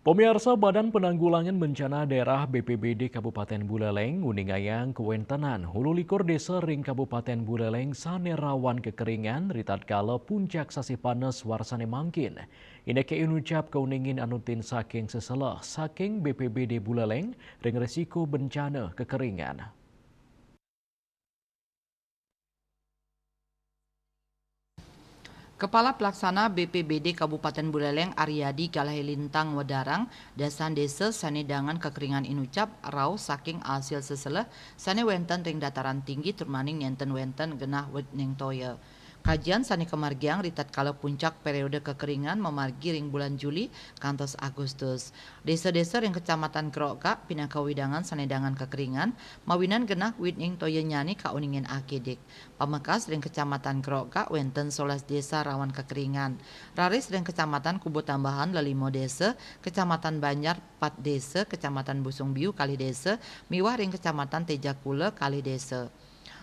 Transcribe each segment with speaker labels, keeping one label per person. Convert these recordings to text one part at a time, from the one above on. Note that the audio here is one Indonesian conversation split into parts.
Speaker 1: Pemirsa Badan Penanggulangan Bencana Daerah BPBD Kabupaten Buleleng, Uningayang, Kewentenan, Hulu Likur Desa Ring Kabupaten Buleleng, sane rawan kekeringan, ritat kala puncak sasi panas warsane mangkin. Ineke inucap keuningin anutin saking seselah saking BPBD Buleleng, ring resiko bencana kekeringan.
Speaker 2: Kepala Pelaksana BPBD Kabupaten Buleleng Aryadi Galahilintang Wedarang dasan desa sanedangan kekeringan inucap rau saking asil seseleh sane wenten ring dataran tinggi turmaning nenten wenten genah wetning toya. Kajian sani kemargiang ritat kala puncak periode kekeringan memargi ring bulan Juli kantos Agustus. Desa-desa ring kecamatan Kroka pinaka widangan sanedangan kekeringan mawinan genah witning toya nyani kauningin akedik. Pamekas ring kecamatan Kroka wenten 11 desa rawan kekeringan. Raris ring kecamatan Kubu Tambahan lelimo desa, kecamatan Banjar 4 desa, kecamatan Busung Biu kali desa, miwah ring kecamatan Tejakule kali desa.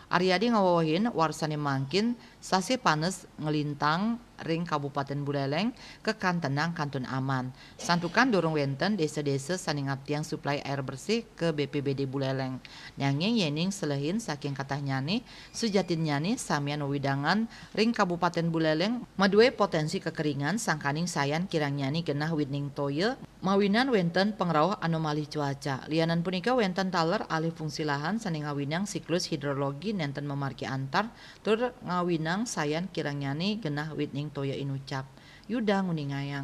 Speaker 2: Aryadi ngawawahin warsane mangkin sasi panes ngelintang ring Kabupaten Buleleng ke Kantenang Kantun Aman. Santukan dorong wenten desa-desa saning ngaptiang suplai air bersih ke BPBD Buleleng. Nanging yening selehin saking katah nyani sujatin nyani samian widangan ring Kabupaten Buleleng madue potensi kekeringan sangkaning sayan kirang nyani genah wining toye mawinan wenten pengrauh anomali cuaca. Lianan punika wenten taler alih fungsi lahan saning ngawinang siklus hidrologi nenten memarki antar tur ngawinang sayan kirang nyani genah witning toya inucap. Yuda Nguningayang.